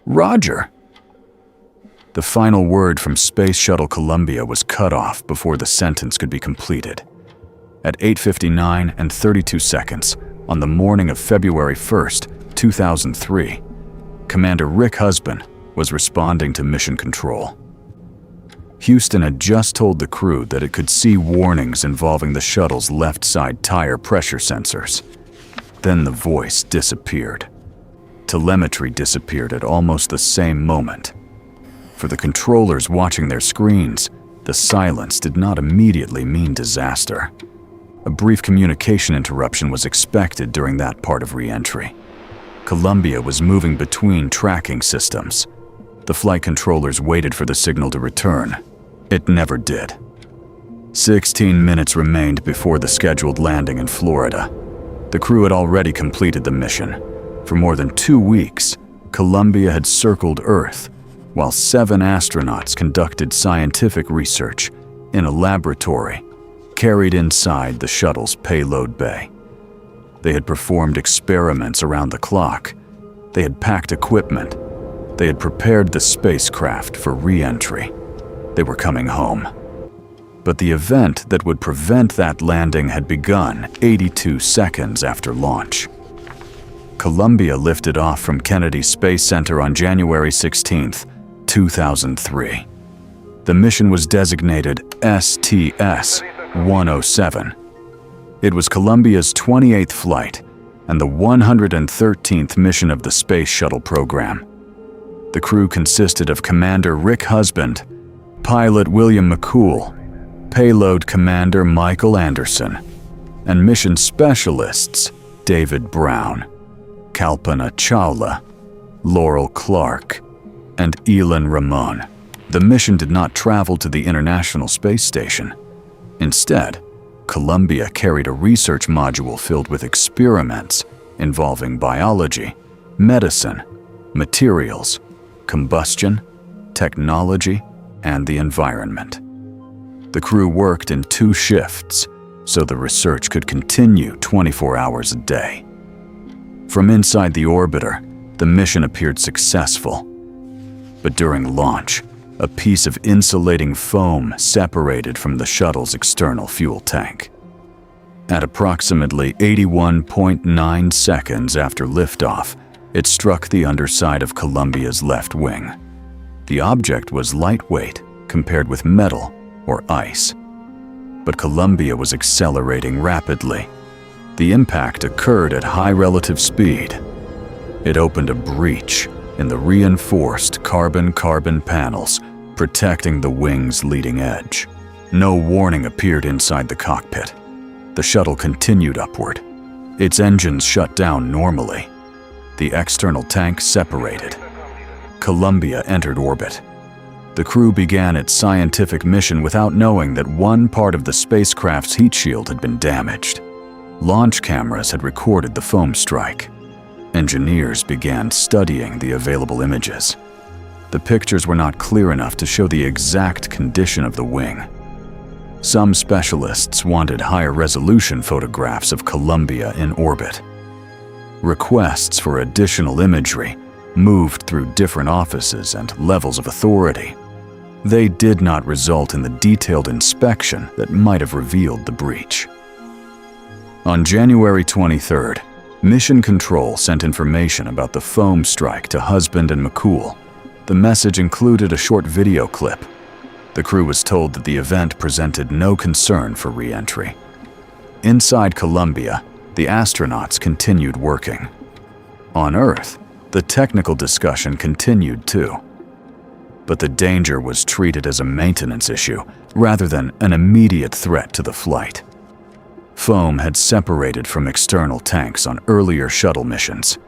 "Roger." The final word from Space Shuttle Columbia was cut off before the sentence could be completed. At 8:59 and 32 seconds on the morning of February 1st, 2003, Commander Rick Husband was responding to mission control. Houston had just told the crew that it could see warnings involving the shuttle's left side tire pressure sensors. Then the voice disappeared. Telemetry disappeared at almost the same moment. For the controllers watching their screens, the silence did not immediately mean disaster. A brief communication interruption was expected during that part of re-entry. Columbia was moving between tracking systems. The flight controllers waited for the signal to return. It never did. 16 minutes remained before the scheduled landing in Florida. The crew had already completed the mission. For more than 2 weeks, Columbia had circled Earth, while 7 astronauts conducted scientific research in a laboratory carried inside the shuttle's payload bay. They had performed experiments around the clock. They had packed equipment. They had prepared the spacecraft for re-entry. They were coming home. But the event that would prevent that landing had begun 82 seconds after launch. Columbia lifted off from Kennedy Space Center on January 16, 2003. The mission was designated STS-107. It was Columbia's 28th flight and the 113th mission of the Space Shuttle program. The crew consisted of Commander Rick Husband, Pilot William McCool, Payload Commander Michael Anderson, and mission specialists David Brown, Kalpana Chawla, Laurel Clark, and Elon Ramon. The mission did not travel to the International Space Station. Instead, Columbia carried a research module filled with experiments involving biology, medicine, materials, combustion, technology, and the environment. The crew worked in 2 shifts, so the research could continue 24 hours a day. From inside the orbiter, the mission appeared successful. But during launch, a piece of insulating foam separated from the shuttle's external fuel tank. At approximately 81.9 seconds after liftoff, it struck the underside of Columbia's left wing. The object was lightweight compared with metal or ice. But Columbia was accelerating rapidly. The impact occurred at high relative speed. It opened a breach in the reinforced carbon-carbon panels protecting the wing's leading edge. No warning appeared inside the cockpit. The shuttle continued upward. Its engines shut down normally. The external tank separated. Columbia entered orbit. The crew began its scientific mission without knowing that one part of the spacecraft's heat shield had been damaged. Launch cameras had recorded the foam strike. Engineers began studying the available images. The pictures were not clear enough to show the exact condition of the wing. Some specialists wanted higher resolution photographs of Columbia in orbit. Requests for additional imagery moved through different offices and levels of authority. They did not result in the detailed inspection that might have revealed the breach. On January 23rd, Mission Control sent information about the foam strike to Husband and McCool. The message included a short video clip. The crew was told that the event presented no concern for re-entry. Inside Columbia, the astronauts continued working. On Earth, the technical discussion continued too. But the danger was treated as a maintenance issue rather than an immediate threat to the flight. Foam had separated from external tanks on earlier shuttle missions.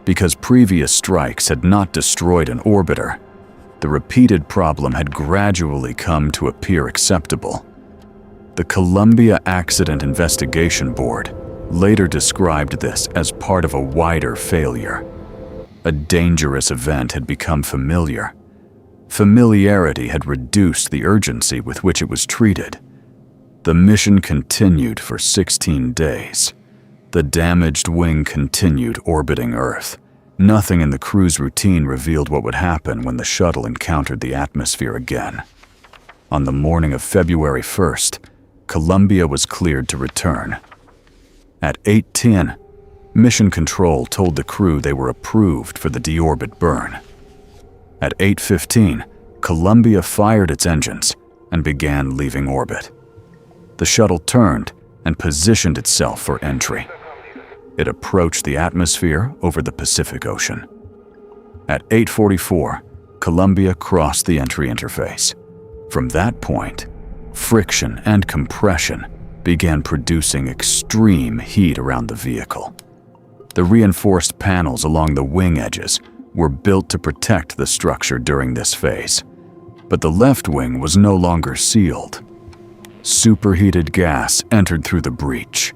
Because previous strikes had not destroyed an orbiter, the repeated problem had gradually come to appear acceptable. The Columbia Accident Investigation Board later described this as part of a wider failure. A dangerous event had become familiar. Familiarity had reduced the urgency with which it was treated. The mission continued for 16 days. The damaged wing continued orbiting Earth, Nothing in the crew's routine revealed what would happen when the shuttle encountered the atmosphere again. On the morning of February 1st, Columbia was cleared to return. At 8:10, Mission Control told the crew they were approved for the deorbit burn. At 8:15, Columbia fired its engines and began leaving orbit. The shuttle turned and positioned itself for entry. It approached the atmosphere over the Pacific Ocean. At 8:44, Columbia crossed the entry interface. From that point, friction and compression began producing extreme heat around the vehicle. The reinforced panels along the wing edges were built to protect the structure during this phase, but the left wing was no longer sealed. Superheated gas entered through the breach.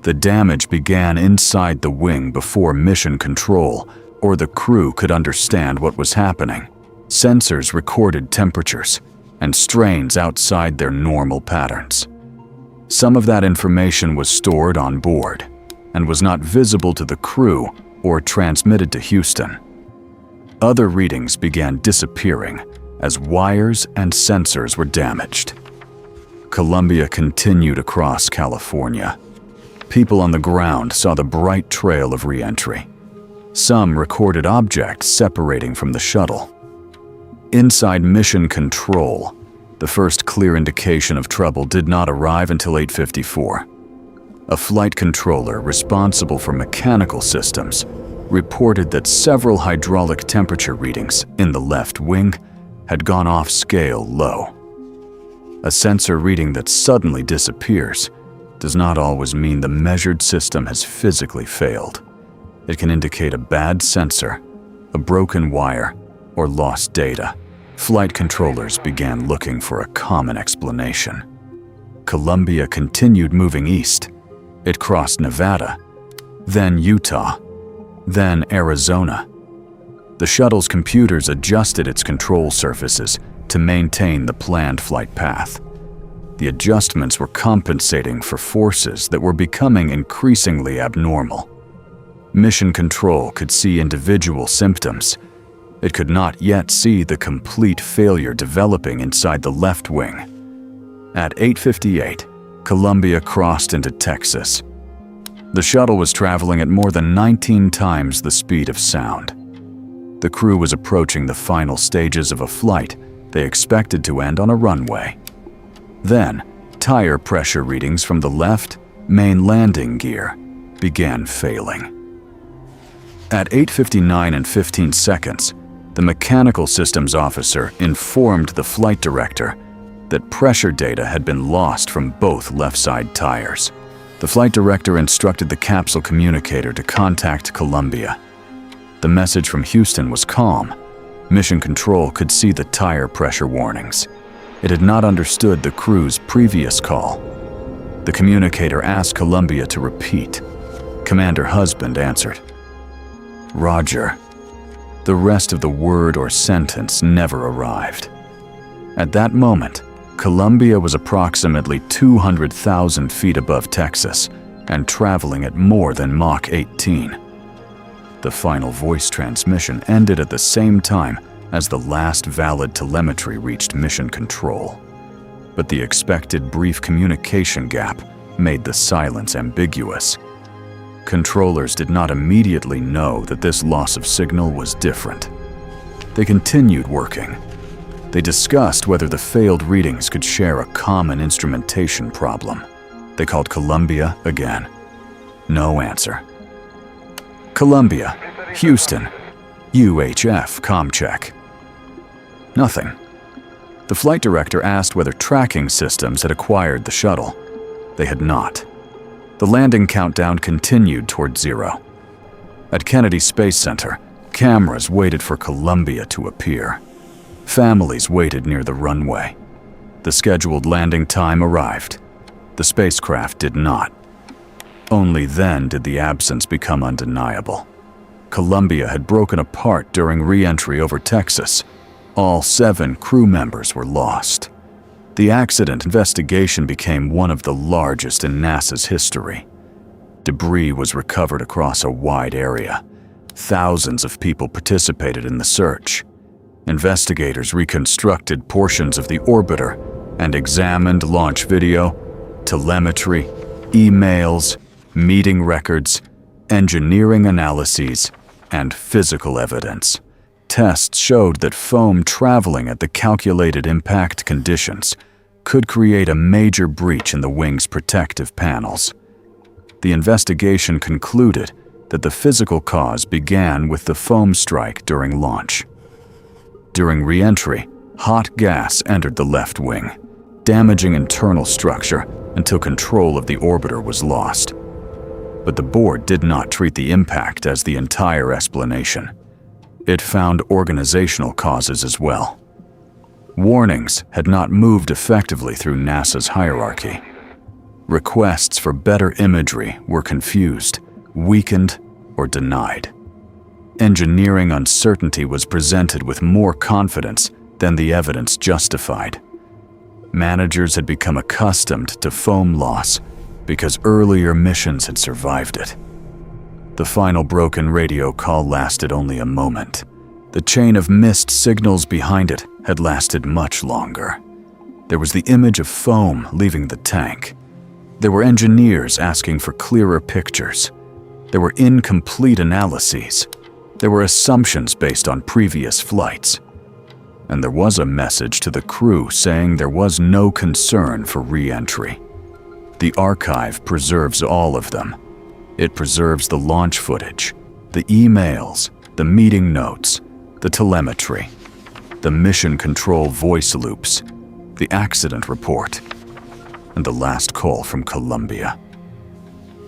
The damage began inside the wing before Mission Control or the crew could understand what was happening. Sensors recorded temperatures and strains outside their normal patterns. Some of that information was stored on board and was not visible to the crew or transmitted to Houston. Other readings began disappearing as wires and sensors were damaged. Columbia continued across California. People on the ground saw the bright trail of reentry. Some recorded objects separating from the shuttle. Inside Mission Control, the first clear indication of trouble did not arrive until 8:54. A flight controller responsible for mechanical systems reported that several hydraulic temperature readings in the left wing had gone off scale low. A sensor reading that suddenly disappears does not always mean the measured system has physically failed. It can indicate a bad sensor, a broken wire, or lost data. Flight controllers began looking for a common explanation. Columbia continued moving east. It crossed Nevada, then Utah, then Arizona. The shuttle's computers adjusted its control surfaces to maintain the planned flight path. The adjustments were compensating for forces that were becoming increasingly abnormal. Mission Control could see individual symptoms. It could not yet see the complete failure developing inside the left wing. At 8:58, Columbia crossed into Texas. The shuttle was traveling at more than 19 times the speed of sound. The crew was approaching the final stages of a flight they expected to end on a runway. Then, tire pressure readings from the left main landing gear began failing. At 8:59 and 15 seconds, the mechanical systems officer informed the flight director that pressure data had been lost from both left side tires. The flight director instructed the capsule communicator to contact Columbia. The message from Houston was calm. Mission Control could see the tire pressure warnings. It had not understood the crew's previous call. The communicator asked Columbia to repeat. Commander Husband answered, "Roger." The rest of the word or sentence never arrived. At that moment, Columbia was approximately 200,000 feet above Texas and traveling at more than Mach 18. The final voice transmission ended at the same time as the last valid telemetry reached Mission Control. But the expected brief communication gap made the silence ambiguous. Controllers did not immediately know that this loss of signal was different. They continued working. They discussed whether the failed readings could share a common instrumentation problem. They called Columbia again. No answer. Columbia, Houston, UHF, ComCheck. Nothing. The flight director asked whether tracking systems had acquired the shuttle. They had not. The landing countdown continued toward zero. At Kennedy Space Center, cameras waited for Columbia to appear. Families waited near the runway. The scheduled landing time arrived. The spacecraft did not. Only then did the absence become undeniable. Columbia had broken apart during re-entry over Texas. All 7 crew members were lost. The accident investigation became one of the largest in NASA's history. Debris was recovered across a wide area, Thousands of people participated in the search. Investigators reconstructed portions of the orbiter and examined launch video, telemetry, emails, meeting records, engineering analyses, and physical evidence. Tests showed that foam traveling at the calculated impact conditions could create a major breach in the wing's protective panels. The investigation concluded that the physical cause began with the foam strike during launch. During reentry, hot gas entered the left wing, damaging internal structure until control of the orbiter was lost. But the board did not treat the impact as the entire explanation. It found organizational causes as well. Warnings had not moved effectively through NASA's hierarchy. Requests for better imagery were confused, weakened, or denied. Engineering uncertainty was presented with more confidence than the evidence justified. Managers had become accustomed to foam loss because earlier missions had survived it. The final broken radio call lasted only a moment. The chain of missed signals behind it had lasted much longer. There was the image of foam leaving the tank. There were engineers asking for clearer pictures. There were incomplete analyses. There were assumptions based on previous flights. And there was a message to the crew saying there was no concern for re-entry. The archive preserves all of them. It preserves the launch footage, the emails, the meeting notes, the telemetry, the mission control voice loops, the accident report, and the last call from Columbia.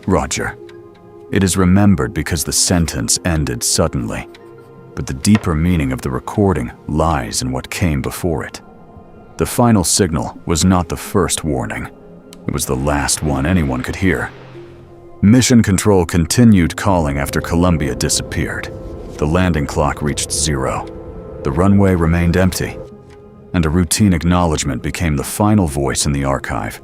Roger. It is remembered because the sentence ended suddenly, but the deeper meaning of the recording lies in what came before it. The final signal was not the first warning. It was the last one anyone could hear. Mission Control continued calling after Columbia disappeared. The landing clock reached 0. The runway remained empty, and a routine acknowledgement became the final voice in the archive.